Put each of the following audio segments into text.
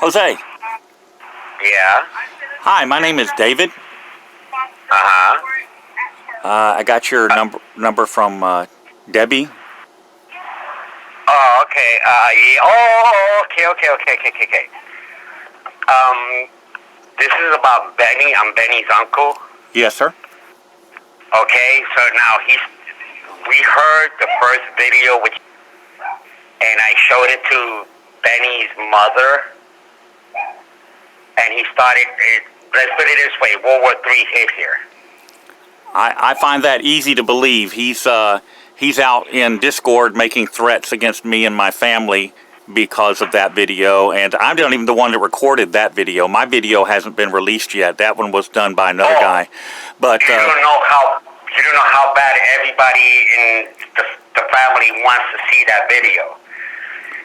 Jose. Yeah. Hi, my name is David. Uh-huh. I got your number from Debbie. Oh, okay. Yeah. Oh, okay. This is about Benny. I'm Benny's uncle. Yes, sir. Okay, so now we heard the first video, and I showed it to Benny's mother, and he started, let's put it this way, World War III hit here. I find that easy to believe. He's out in Discord making threats against me and my family because of that video, and I'm not even the one that recorded that video. My video hasn't been released yet. That one was done by another guy. But you don't know how bad everybody in the family wants to see that video.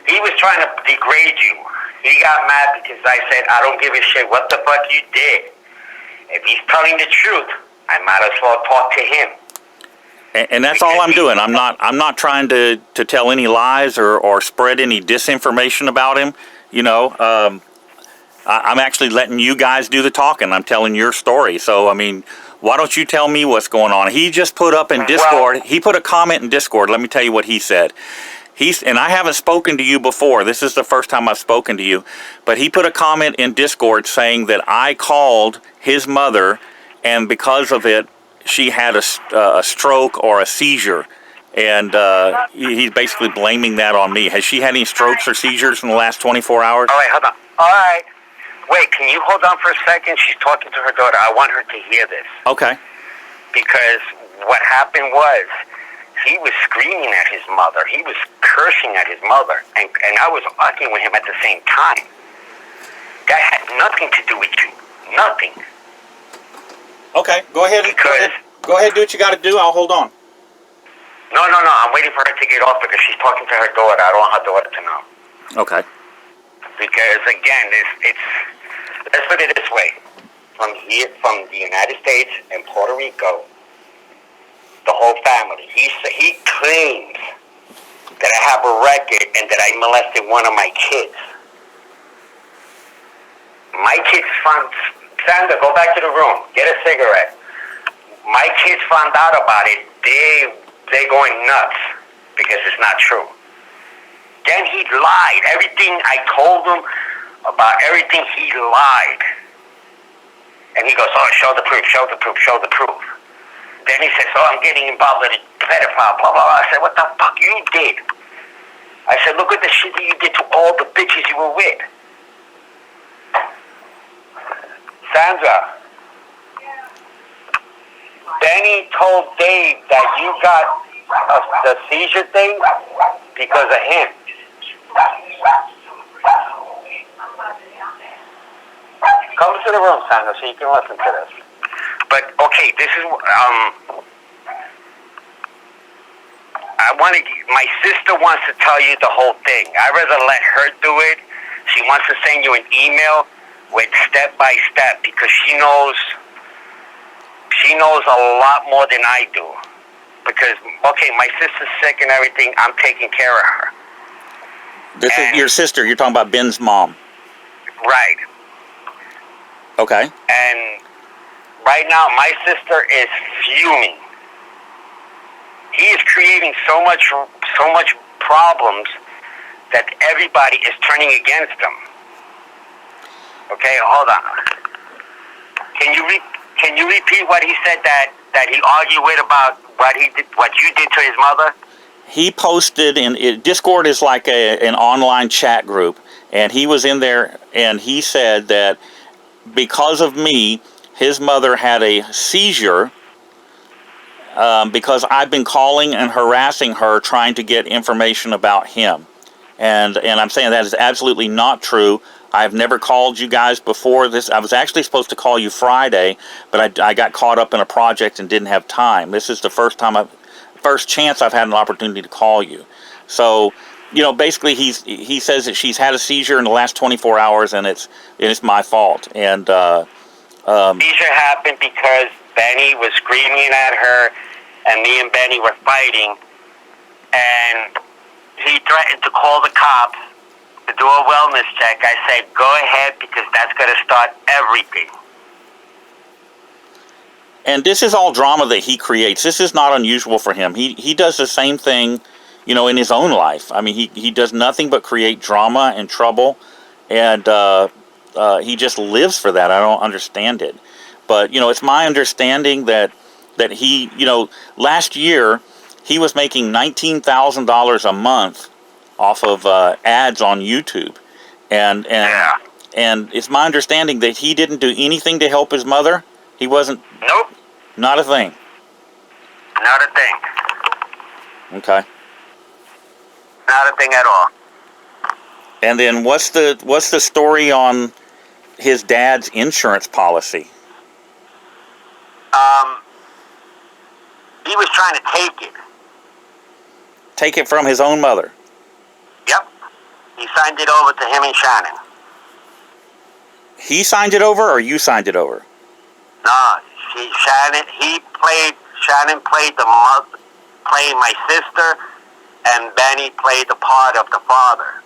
He was trying to degrade you. He got mad because I said, I don't give a shit what the fuck you did. If he's telling the truth, I might as well talk to him. And that's all I'm doing. I'm not trying to tell any lies or spread any disinformation about him. You know, I'm actually letting you guys do the talking. I'm telling your story. So, I mean, why don't you tell me what's going on? He just put up in Discord. He put a comment in Discord. Let me tell you what he said. And I haven't spoken to you before. This is the first time I've spoken to you. But he put a comment in Discord saying that I called his mother, and because of it, she had a stroke or a seizure. And he's basically blaming that on me. Has she had any strokes or seizures in the last 24 hours? All right, hold on. All right. Wait, can you hold on for a second? She's talking to her daughter. I want her to hear this. Okay. Because what happened was, he was screaming at his mother. He was cursing at his mother. And I was arguing with him at the same time. That had nothing to do with you. Nothing. Okay, go ahead. Go ahead, do what you got to do. I'll hold on. No. I'm waiting for her to get off because she's talking to her daughter. I don't want her daughter to know. Okay. Because again, let's put it this way: from the United States and Puerto Rico, the whole family. He claims that I have a record and that I molested one of my kids. My kids found. Sandra, go back to the room. Get a cigarette. My kids found out about it. They're going nuts because it's not true. Then he lied. Everything I told him about everything, he lied. And he goes, oh, show the proof. Then he says, oh, I'm getting involved with a pedophile, blah, blah, blah. I said, what the fuck you did? I said, look at the shit that you did to all the bitches you were with. Sandra, Benny told Dave that you got the seizure thing because of him. Come to the room, Sandra, so you can listen to this. But, okay, this is, my sister wants to tell you the whole thing. I'd rather let her do it. She wants to send you an email with step by step because she knows a lot more than I do. Because, okay, my sister's sick and everything, I'm taking care of her. This is your sister. You're talking about Ben's mom. Right. Okay. And right now, my sister is fuming. He is creating so much problems that everybody is turning against him. Okay, hold on. Can you repeat what he said that he argued with about what you did to his mother? He posted in Discord is like an online chat group, and he was in there, and he said that because of me, his mother had a seizure because I've been calling and harassing her trying to get information about him. And I'm saying that is absolutely not true. I've never called you guys before this. I was actually supposed to call you Friday, but I got caught up in a project and didn't have time. This is the first chance I've had an opportunity to call you. So, you know, basically he says that she's had a seizure in the last 24 hours, and it's my fault. And seizure happened because Benny was screaming at her, and me and Benny were fighting, and he threatened to call the cops to do a wellness check, I said, go ahead, because that's going to start everything. And this is all drama that he creates. This is not unusual for him. He does the same thing, in his own life. I mean, he does nothing but create drama and trouble, and he just lives for that. I don't understand it. But, it's my understanding that he, last year, he was making $19,000 a month off of ads on YouTube. And it's my understanding that he didn't do anything to help his mother. He wasn't. Nope. Not a thing. Not a thing. Okay. Not a thing at all. And then what's the story on his dad's insurance policy? He was trying to take it. Take it from his own mother. Yep. He signed it over to him and Shannon. He signed it over, or you signed it over? No, Shannon played the mother, played my sister, and Benny played the part of the father.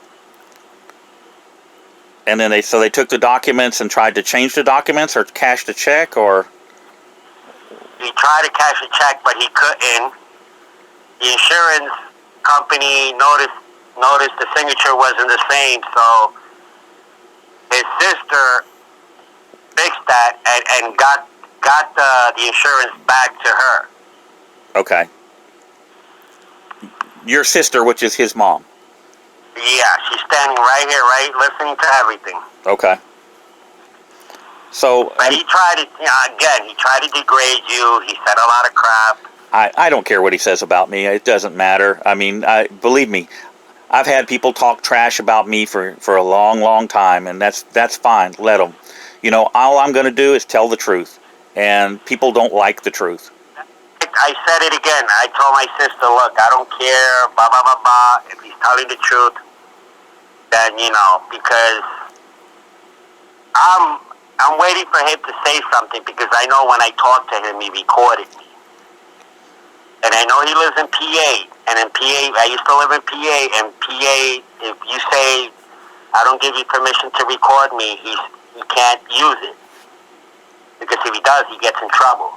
And then they took the documents and tried to change the documents, or cashed a check, or? He tried to cash a check, but he couldn't. The insurance company noticed the signature wasn't the same, so his sister fixed that and got the insurance back to her. Okay. Your sister, which is his mom. Yeah, she's standing right here, listening to everything. Okay. So, but he tried to degrade you. He said a lot of crap. I don't care what he says about me. It doesn't matter. I mean, believe me, I've had people talk trash about me for a long, long time, and that's fine. Let them. All I'm going to do is tell the truth, and people don't like the truth. I said it again. I told my sister, look, I don't care, blah, blah, blah, blah. If he's telling the truth, then, because I'm waiting for him to say something, because I know when I talked to him, he recorded me. And I know he lives in PA, and in PA, I used to live in PA, and PA, if you say, I don't give you permission to record me, he can't use it. Because if he does, he gets in trouble.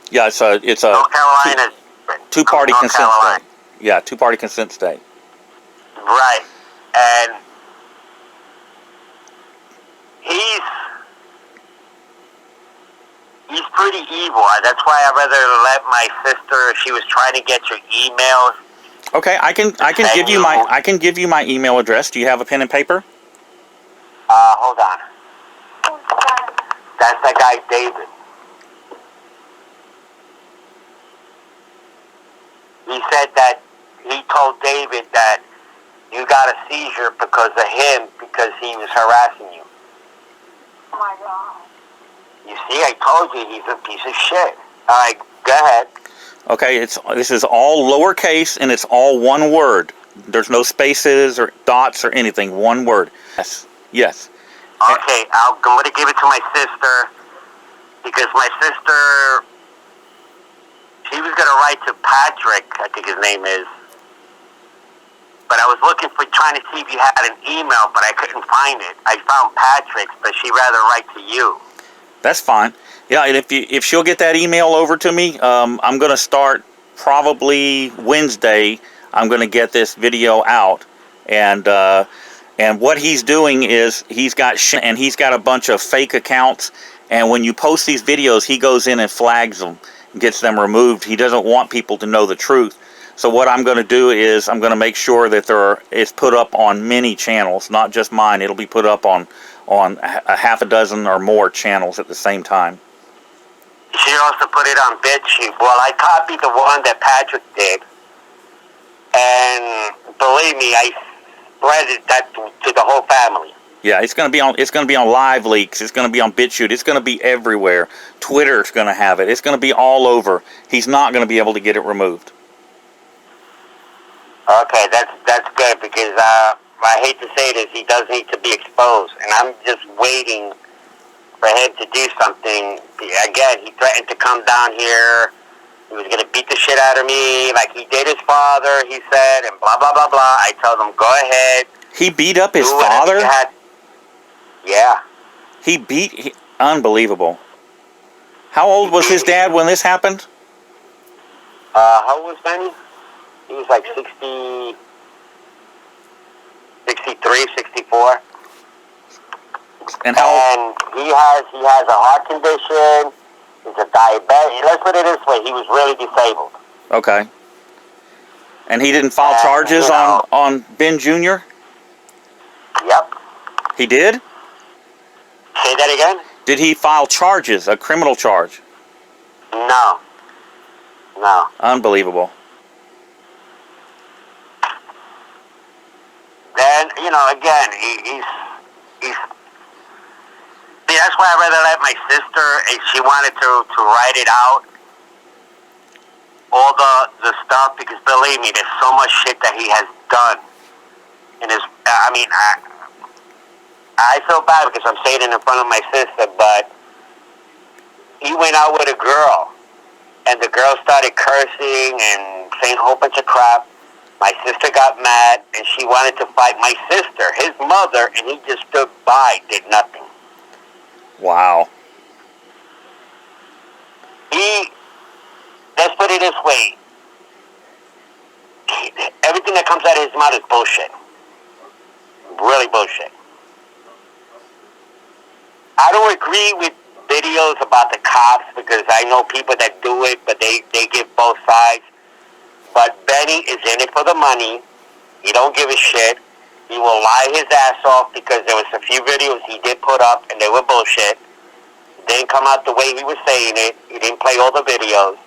Yeah, it's a North Carolina, two-party consent state. Yeah, two-party consent state. Right. And he's pretty evil. That's why I'd rather let my sister, she was trying to get your emails. Okay, I can give you my email address. Do you have a pen and paper? Hold on. That's that guy David. He said that he told David that you got a seizure because of him, because he was harassing you. Oh my God. You see, I told you he's a piece of shit. All right, go ahead. Okay, this is all lowercase, and it's all one word. There's no spaces or dots or anything. One word. Yes. Okay, I'm going to give it to my sister, because my sister, she was going to write to Patrick, I think his name is. But I was trying to see if you had an email, but I couldn't find it. I found Patrick's, but she'd rather write to you. That's fine. Yeah, and if she'll get that email over to me, I'm going to start probably Wednesday. I'm going to get this video out, and what he's doing is he's got a bunch of fake accounts, and when you post these videos, he goes in and flags them, gets them removed. He doesn't want people to know the truth. So what I'm going to do is I'm going to make sure that it's put up on many channels, not just mine. It'll be put up on a half a dozen or more channels at the same time. She also put it on BitChute. Well, I copied the one that Patrick did, and believe me, I spread that to the whole family. Yeah, it's going to be on Live Leaks. It's going to be on BitChute. It's going to be everywhere. Twitter's going to have it. It's going to be all over. He's not going to be able to get it removed. Okay, that's good, because I hate to say this, he does need to be exposed, and I'm just waiting for him to do something. Again, he threatened to come down here. He was going to beat the shit out of me, like he did his father, he said, and blah, blah, blah, blah. I told him, go ahead. He beat up his Do whatever you father? had. Yeah. Unbelievable. How He old was his beat. dad when this happened? How old was Benny? He was like 60, 63, 64. And how? And he has a heart condition. He's a diabetic. Let's put it this way: he was really disabled. Okay. And he didn't file And, charges you know, on Ben Jr.? Yep. He did? Say that again? Did he file charges, a criminal charge? No. No. Unbelievable. Then, you know, again, he's see, that's why I rather let my sister, if she wanted to write it out, all the stuff, because believe me, there's so much shit that he has done. And I feel bad because I'm saying it in front of my sister, but he went out with a girl, and the girl started cursing and saying a whole bunch of crap. My sister got mad, and she wanted to fight my sister, his mother, and he just stood by, did nothing. Wow. Let's put it this way, everything that comes out of his mouth is bullshit. Really bullshit. I don't agree with videos about the cops because I know people that do it, but they give both sides. But Benny is in it for the money. He don't give a shit. He will lie his ass off because there was a few videos he did put up and they were bullshit. It didn't come out the way he was saying it. He didn't play all the videos.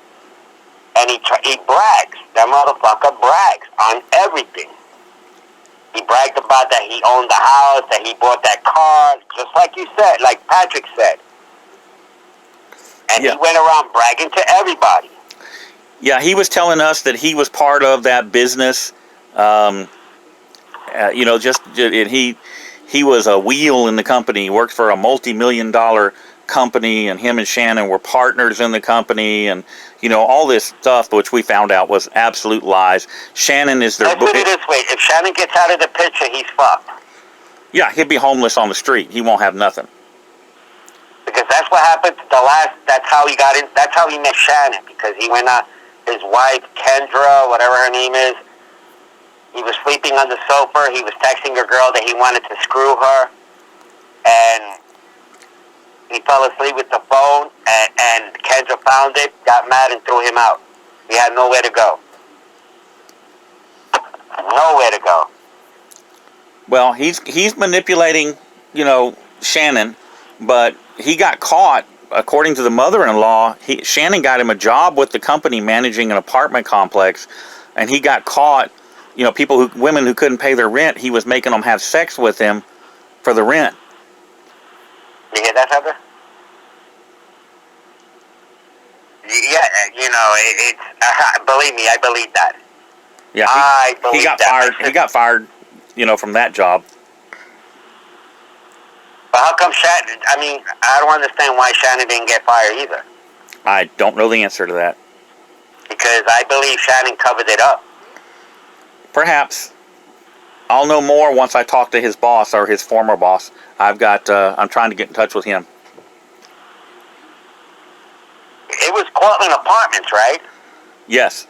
And he brags. That motherfucker brags on everything. He bragged about that he owned the house, that he bought that car, just like you said, like Patrick said. And Yeah. he went around bragging to everybody. Yeah, he was telling us that he was part of that business. He was a wheel in the company. He worked for a multi-million-dollar company, and him and Shannon were partners in the company, and all this stuff, which we found out was absolute lies. Shannon is their. Let's put it this way: if Shannon gets out of the picture, he's fucked. Yeah, he'll be homeless on the street. He won't have nothing. Because that's what happened to the last. That's how he got in. That's how he met Shannon. Because he went on his wife Kendra, whatever her name is. He was sleeping on the sofa. He was texting a girl that he wanted to screw her, and he fell asleep with the phone. And Kendra found it, got mad, and threw him out. He had nowhere to go. Nowhere to go. Well, he's manipulating, Shannon, but he got caught. According to the mother-in-law, Shannon got him a job with the company managing an apartment complex, and he got caught. Women who couldn't pay their rent, he was making them have sex with him for the rent. You hear that, Heather? Yeah, it's believe me, I believe that. Yeah, I believe he got that. fired. He got fired, from that job. But how come Shannon? I don't understand why Shannon didn't get fired either. I don't know the answer to that. Because I believe Shannon covered it up. Perhaps. I'll know more once I talk to his boss or his former boss. I'm trying to get in touch with him. It was Cortland Apartments, right? Yes.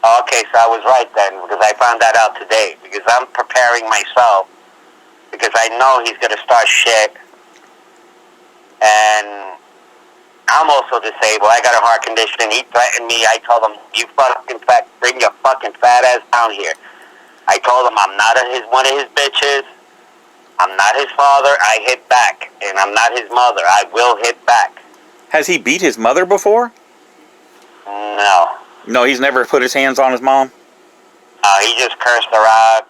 Okay, so I was right then, because I found that out today. Because I'm preparing myself, because I know he's going to start shit. And I'm also disabled. I got a heart condition. He threatened me. I told him, "You fucking bring your fucking fat ass down here." I told him I'm not one of his bitches. I'm not his father. I hit back, and I'm not his mother. I will hit back. Has he beat his mother before? No. No, he's never put his hands on his mom? He just cursed her out.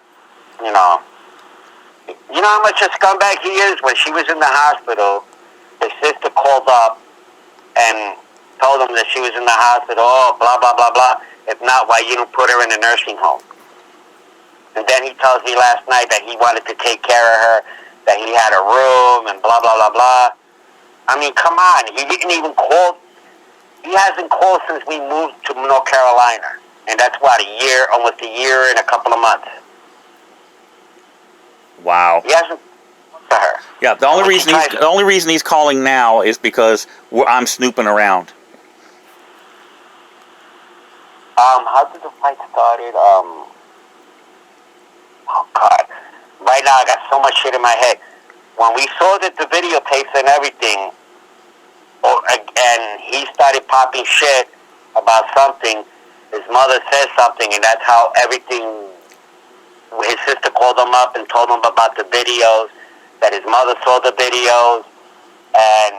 You know how much a scumbag he is? When she was in the hospital, his sister called up and told him that she was in the hospital. Oh, blah, blah, blah, blah. If not, why you don't put her in a nursing home? And then he tells me last night that he wanted to take care of her, that he had a room, and blah, blah, blah, blah. I mean, come on. He didn't even call. He hasn't called since we moved to North Carolina. And that's, almost a year and a couple of months. Wow. He hasn't talked to her. Yeah, the only reason he's calling now is because I'm snooping around. How did the fight started? Oh God! Right now I got so much shit in my head. When we saw that the videotapes and everything, and he started popping shit about something, his mother said something, and that's how everything. His sister called him up and told him about the videos. That his mother saw the videos, and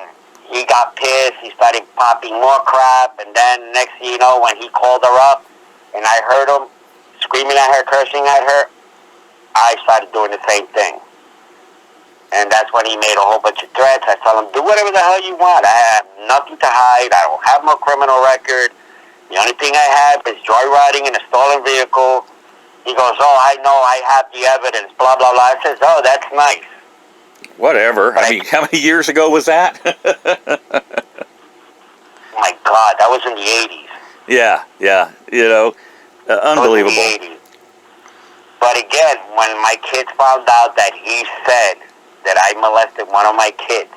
he got pissed. He started popping more crap, and then next thing you know, when he called her up, and I heard him screaming at her, cursing at her, I started doing the same thing. And that's when he made a whole bunch of threats. I told him, do whatever the hell you want. I have nothing to hide. I don't have no criminal record. The only thing I have is joyriding in a stolen vehicle. He goes, oh, I know, I have the evidence, blah, blah, blah. I says, oh, that's nice. Whatever. I mean, how many years ago was that? Oh, my God, that was in the 80s. Yeah. You know, unbelievable. That was in the 80s. But again, when my kids found out that he said that I molested one of my kids,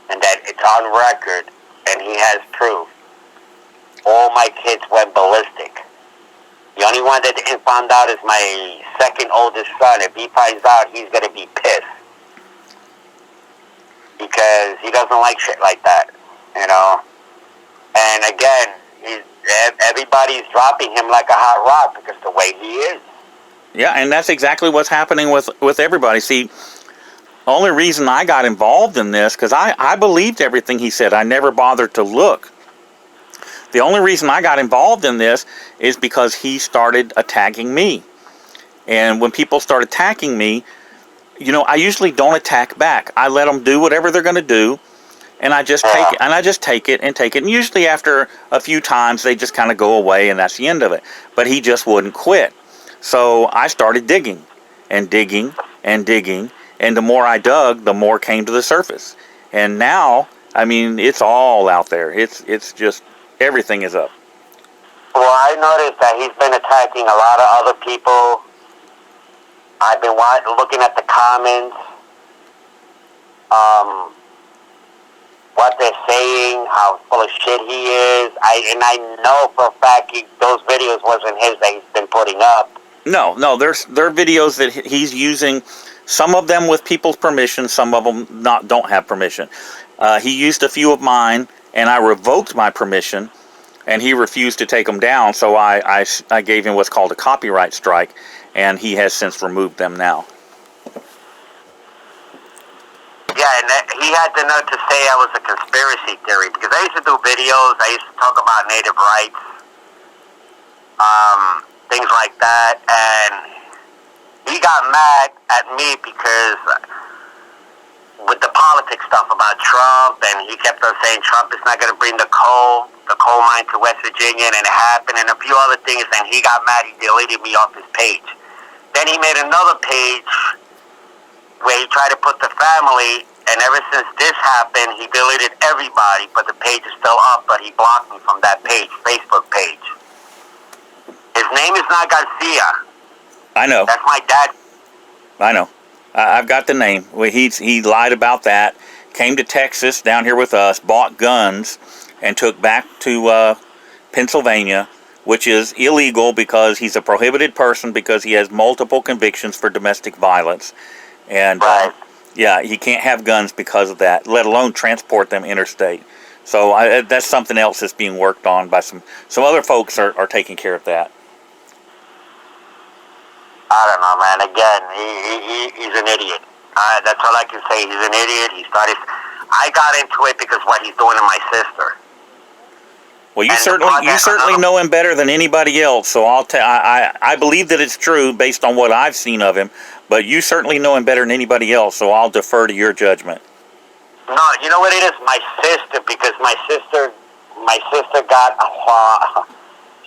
and that it's on record, and he has proof, all my kids went ballistic. The only one that didn't find out is my second oldest son. If he finds out, he's going to be pissed. Because he doesn't like shit like that, you know. And again, everybody's dropping him like a hot rock because the way he is. Yeah, and that's exactly what's happening with everybody. See, the only reason I got involved in this, because I believed everything he said. I never bothered to look. The only reason I got involved in this is because he started attacking me. And when people start attacking me, you know, I usually don't attack back. I let them do whatever they're going to do, and I just take it, and I just take it. And usually after a few times, they just kind of go away, and that's the end of it. But he just wouldn't quit. So I started digging, and digging, and digging, and the more I dug, the more came to the surface. And now, I mean, it's all out there. It's just, everything is up. Well, I noticed that he's been attacking a lot of other people. I've been looking at the comments, what they're saying, how full of shit he is. I know for a fact those videos wasn't his that he's been putting up. No, they're videos that he's using. Some of them with people's permission, some of them don't have permission. He used a few of mine, and I revoked my permission, and he refused to take them down. So I gave him what's called a copyright strike, and he has since removed them now. Yeah, and he had the nerve to say I was a conspiracy theory, because I used to do videos, I used to talk about native rights, things like that, and he got mad at me because with the politics stuff about Trump, and he kept on saying Trump is not going to bring the coal mine to West Virginia, and it happened, and a few other things, and he got mad. He deleted me off his page. Then he made another page where he tried to put the family, and ever since this happened, he deleted everybody, but the page is still up, but he blocked me from that page, Facebook page. His name is not Garcia. I know. That's my dad. I know. I've got the name. He lied about that, came to Texas, down here with us, bought guns, and took back to Pennsylvania, which is illegal because he's a prohibited person because he has multiple convictions for domestic violence. And, right. Yeah, he can't have guns because of that, let alone transport them interstate. So that's something else that's being worked on by some other folks are taking care of that. I don't know, man. Again, he's an idiot. That's all I can say. He's an idiot. I got into it because what he's doing to my sister. Well, you certainly know him better than anybody else. So I believe that it's true based on what I've seen of him. But you certainly know him better than anybody else. So I'll defer to your judgment. No, you know what it is? My sister, because my sister got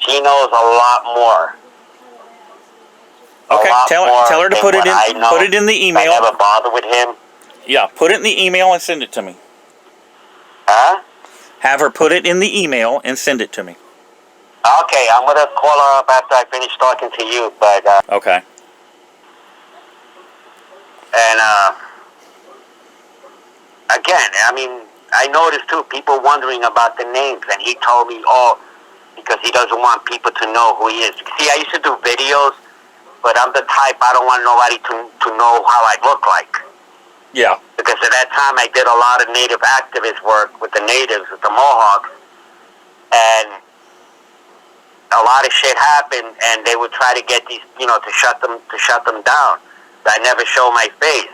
she knows a lot more. Okay, tell her to put it in the email. I never bother with him. Yeah, put it in the email and send it to me. Huh? Have her put it in the email and send it to me. Okay, I'm gonna call her up after I finish talking to you. But okay. And again, I mean, I noticed too people wondering about the names, and he told me, oh, because he doesn't want people to know who he is. See, I used to do videos, but I'm the type I don't want nobody to know how I look like. Yeah. Because at that time I did a lot of native activist work with the natives, with the Mohawks, and a lot of shit happened, and they would try to get these, to shut them down. So I never show my face.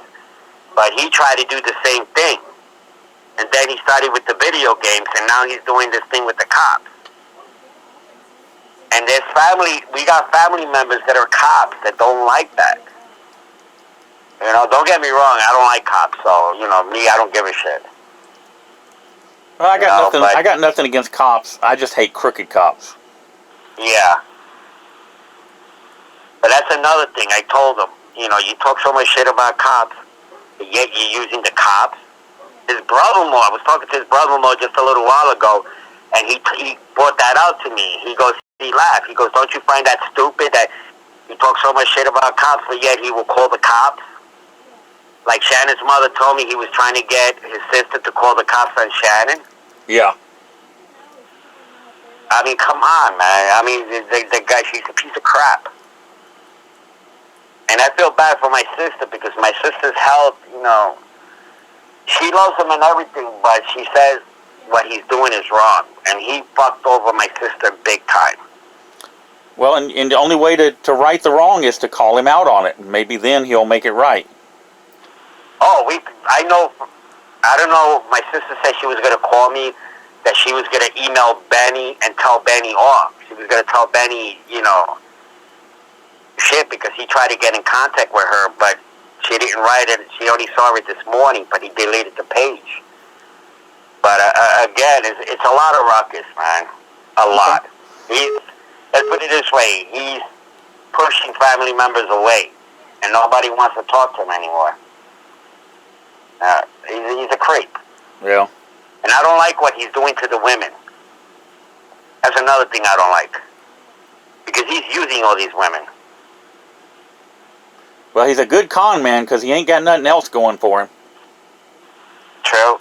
But he tried to do the same thing. And then he started with the video games, and now he's doing this thing with the cops. And we got family members that are cops that don't like that. Don't get me wrong, I don't like cops, so, me, I don't give a shit. Well, I got nothing against cops. I just hate crooked cops. Yeah. But that's another thing. I told him, you talk so much shit about cops, but yet you're using the cops. His brother-in-law, I was talking to his brother-in-law just a little while ago, and he brought that out to me. He goes, he laughed. He goes, don't you find that stupid that you talk so much shit about cops, but yet he will call the cops? Like Shannon's mother told me he was trying to get his sister to call the cops on Shannon. Yeah. I mean, come on, man. I mean, the guy, she's a piece of crap. And I feel bad for my sister because my sister's health, she loves him and everything, but she says what he's doing is wrong. And he fucked over my sister big time. Well, and the only way to right the wrong is to call him out on it. Maybe then he'll make it right. Oh, I don't know, my sister said she was going to call me, that she was going to email Benny and tell Benny off. She was going to tell Benny, shit, because he tried to get in contact with her, but she didn't write it. She only saw it this morning, but he deleted the page. But again, it's a lot of ruckus, man. A lot. Let's put it this way. He's pushing family members away, and nobody wants to talk to him anymore. He's a creep. Yeah. And I don't like what he's doing to the women. That's another thing I don't like. Because he's using all these women. Well, he's a good con man because he ain't got nothing else going for him. True.